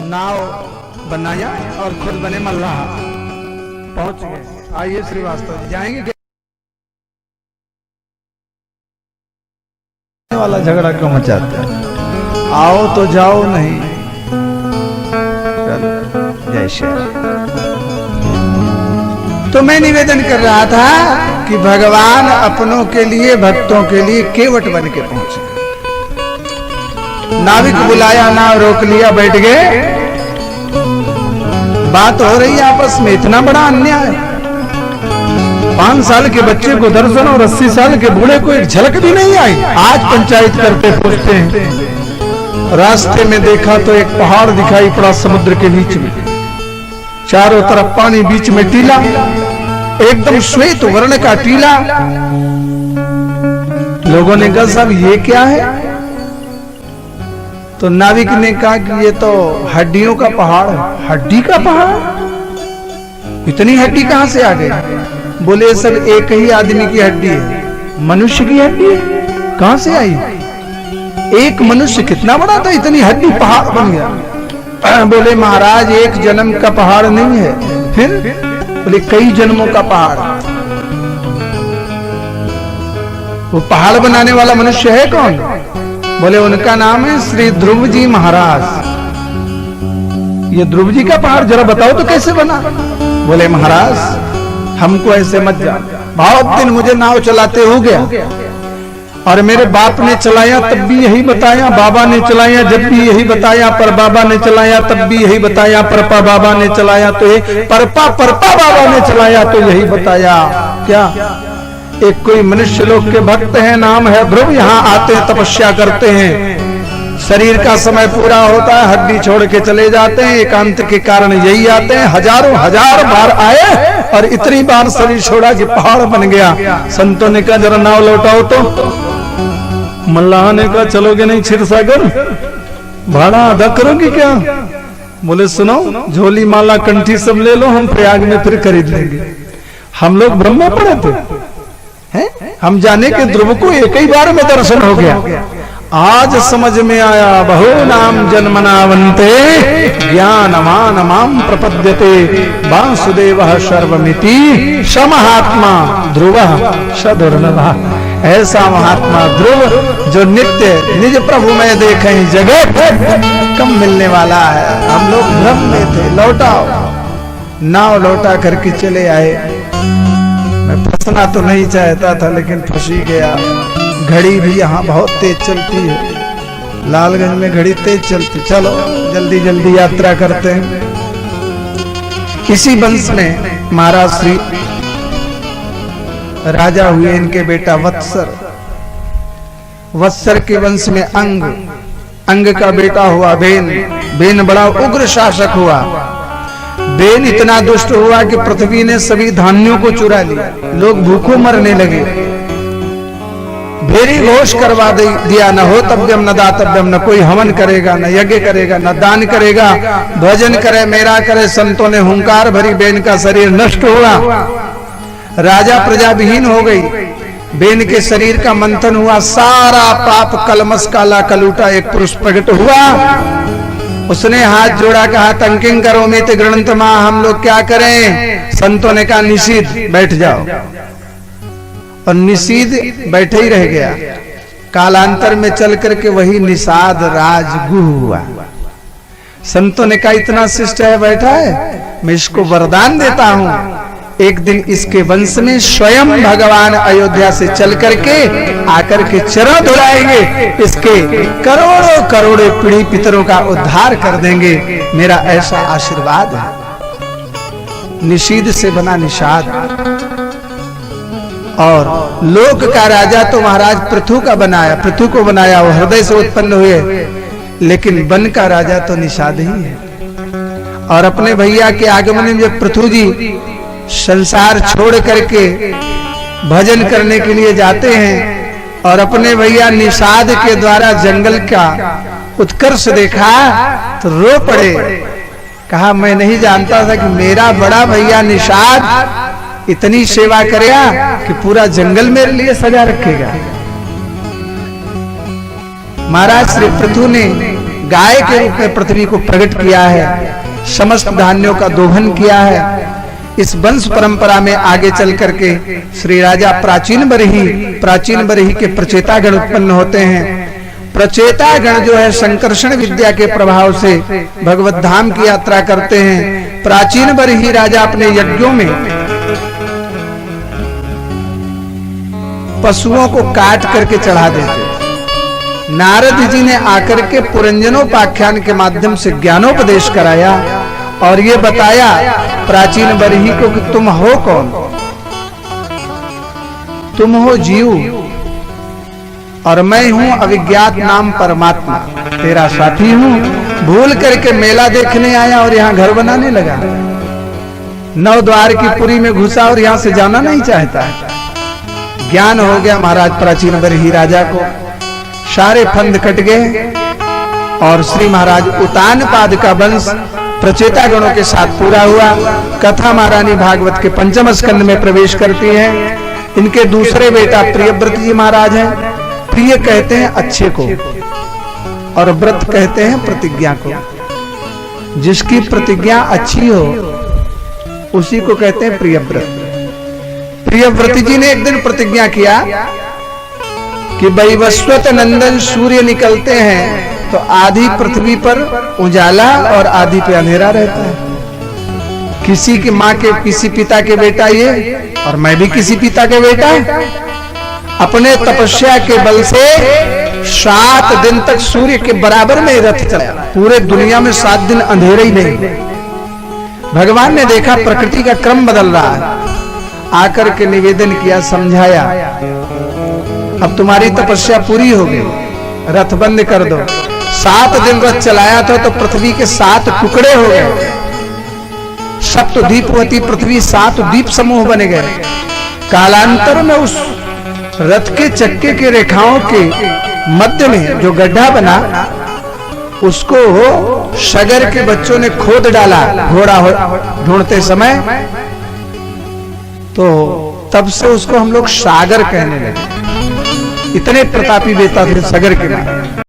नाव बनाया और खुद बने मल्लाह। पहुंच गए। आइए श्रीवास्तव जी जाएंगे। वाला झगड़ा क्यों मचाते हैं? आओ तो जाओ नहीं। चलो जय श्री। तो मैं निवेदन कर रहा था कि भगवान अपनों के लिए भक्तों के लिए केवट बन के पहुंचे। नाविक बुलाया, नाव रोक लिया, बैठ गए। बात हो रही है आपस में, इतना बड़ा अन्याय। 5 साल के बच्चे को दर्शन और 80 साल के बूढ़े को एक झलक भी नहीं आई। आज पंचायत करते पूछते हैं। रास्ते में देखा तो एक पहाड़ दिखाई पड़ा समुद्र के बीच में, चारों तरफ पानी, बीच में टीला, एकदम श्वेत वर्ण का टीला। लोगों ने कहा साहब ये क्या है? तो नाविक ने कहा कि ये तो हड्डियों का पहाड़ है। हड्डी का पहाड़? इतनी हड्डी कहां से आ गई? बोले सब एक ही आदमी की हड्डी है। मनुष्य की हड्डी है? कहां से आई? एक मनुष्य कितना बड़ा था, इतनी हड्डी पहाड़ बन गया। बोले महाराज एक जन्म का पहाड़ नहीं है। फिर? बोले कई जन्मों का पहाड़। वो पहाड़ बनाने वाला मनुष्य है कौन? बोले उनका नाम है श्री ध्रुव जी महाराज। ये ध्रुव जी का पहाड़ जरा बताओ तो कैसे बना? बोले महाराज हमको ऐसे मत जान, बहुत दिन मुझे नाव चलाते हो गया और मेरे बाप ने चलाया तब भी यही बताया, बाबा ने चलाया जब भी यही बताया, पर बाबा ने चलाया तब भी यही बताया, परपा बाबा ने चलाया तो ये परपा बाबा ने चलाया तो यही बताया। क्या एक कोई मनुष्य लोग के भक्त हैं, नाम है ध्रुव, यहाँ आते हैं तपस्या करते हैं, शरीर का समय पूरा होता है हड्डी छोड़ के चले जाते हैं, एकांत के कारण यही आते हैं। हजारों हजार बार आए और इतनी बार शरीर छोड़ा कि पहाड़ बन गया। संतों ने कहा जरा नाव लौटाओ तो। मल्लाह ने कहा चलोगे नहीं क्षीर सागर? भाड़ा अदा करोगे क्या? बोले सुनो झोली माला कंठी सब ले लो, हम प्रयाग में फिर खरीद लेंगे। हम लोग ब्रह्म में पढ़े थे हैं? हम जाने के ध्रुव को एक ही बार में दर्शन हो गया। आज समझ में आया बहु नाम जन्मनावन्ते ज्ञानवान माम प्रपद्यते वासुदेवः सर्वमिति समहात्मा ध्रुवः सदुर्लभः। ऐसा महात्मा ध्रुव जो नित्य निज प्रभु में देखें जगत कम मिलने वाला है। हम लोग भ्रम में थे। लौटाओ। नाव लौटा करके चले आए। मैं फंसना तो नहीं चाहता था लेकिन फंस ही गया। घड़ी भी यहाँ बहुत तेज चलती है, लालगंज में घड़ी तेज चलती। चलो जल्दी जल्दी यात्रा करते हैं। इसी वंश में महाराज श्री राजा हुए, इनके बेटा वत्सर। वत्सर के वंश में अंग का बेटा हुआ बेन बड़ा उग्र शासक हुआ। बेन इतना दुष्ट हुआ कि पृथ्वी ने सभी धान्यों को चुरा लिया, लोग भूखों मरने लगे। भेरी घोष करवा दिया, न हो तव्यम न दातव्यम, न कोई हवन करेगा, न यज्ञ करेगा, न दान करेगा, भजन करे मेरा करे। संतों ने हुंकार भरी, बेन का शरीर नष्ट हुआ। राजा प्रजा विहीन हो गई। बेन के शरीर का मंथन हुआ, सारा पाप कलमस काला कलूटा एक पुरुष प्रकट हुआ। उसने हाथ जोड़ा, कहा तंकिंग करो में गृणंत मां, हम लोग क्या करें? संतों ने कहा निषीद बैठ जाओ, और निषीद बैठे ही रह गया। कालांतर में चल करके वही निषाद राजगुह हुआ। संतों ने कहा इतना शिष्ट है, बैठा है, मैं इसको वरदान देता हूं, एक दिन इसके वंश में स्वयं भगवान अयोध्या से चल करके आकर के चरण धुलाएंगे, इसके करोड़ों करोड़ों पीढ़ी पितरों का उद्धार कर देंगे। मेरा ऐसा आशीर्वाद है। निषीद से बना निषाद। और लोक का राजा तो महाराज पृथु का बनाया, पृथु को बनाया, वो हृदय से उत्पन्न हुए। लेकिन वन का राजा तो निषाद ही है। और अपने भैया के आगमन में जब पृथु जी संसार छोड़ करके भजन करने के लिए जाते हैं और अपने भैया निषाद के द्वारा जंगल का उत्कर्ष देखा तो रो पड़े। कहा मैं नहीं जानता था कि मेरा बड़ा भैया निषाद इतनी सेवा करेगा कि पूरा जंगल मेरे लिए सजा रखेगा। महाराज श्री पृथु ने गाय के रूप में पृथ्वी को प्रकट किया है, समस्त धान्यों का दोहन किया है। इस वंश परंपरा में आगे चल करके श्री राजा प्राचीन बरही के प्रचेतागण उत्पन्न होते हैं। प्रचेतागण जो है संकर्षण विद्या के प्रभाव से भगवत धाम की यात्रा करते हैं। प्राचीन बरही राजा अपने यज्ञों में पशुओं को काट करके चढ़ा देते। नारद जी ने आकर के पुरंजनोपाख्यान के माध्यम से ज्ञानोपदेश कराया और ये बताया प्राचीन बरही को कि तुम हो कौन? तुम हो जीव और मैं हूं अविज्ञात नाम परमात्मा, तेरा साथी हूं। भूल करके मेला देखने आया और यहां घर बनाने लगा। 9 द्वार की पुरी में घुसा और यहां से जाना नहीं चाहता। ज्ञान हो गया महाराज प्राचीन बरही राजा को, सारे फंद कट गए और श्री महाराज उतानपाद का वंश प्रचेता गणों के साथ पूरा हुआ। कथा महारानी भागवत के 5वें स्कंद में प्रवेश करती है। इनके दूसरे बेटा प्रियव्रत जी महाराज हैं। प्रिय कहते हैं अच्छे को और व्रत कहते हैं प्रतिज्ञा को। जिसकी प्रतिज्ञा अच्छी हो उसी को कहते हैं प्रियव्रत। प्रियव्रत जी ने एक दिन प्रतिज्ञा किया कि वैवस्वत नंदन सूर्य निकलते हैं तो आधी पृथ्वी पर उजाला और आधी पे अंधेरा रहता है। किसी की माँ के किसी पिता के बेटा ये और मैं भी किसी पिता के बेटा। अपने तपस्या के बल से 7 दिन तक सूर्य के बराबर में रथ चलाया। पूरे दुनिया में 7 दिन अंधेरे ही नहीं। भगवान ने देखा प्रकृति का क्रम बदल रहा है, आकर के निवेदन किया, समझाया, अब तुम्हारी तपस्या पूरी हो गई, रथ बंद कर दो। 7 दिन रथ चलाया था तो पृथ्वी के 7 टुकड़े हो गए। सप्तद्वीपवती पृथ्वी 7 द्वीप समूह बन गए। कालांतर में उस रथ के चक्के के रेखाओं के मध्य में जो गड्ढा बना उसको सगर के बच्चों ने खोद डाला घोड़ा ढूंढते समय, तो तब से उसको हम लोग सागर कहने लगे। इतने प्रतापी बेटा थे सगर के नाम।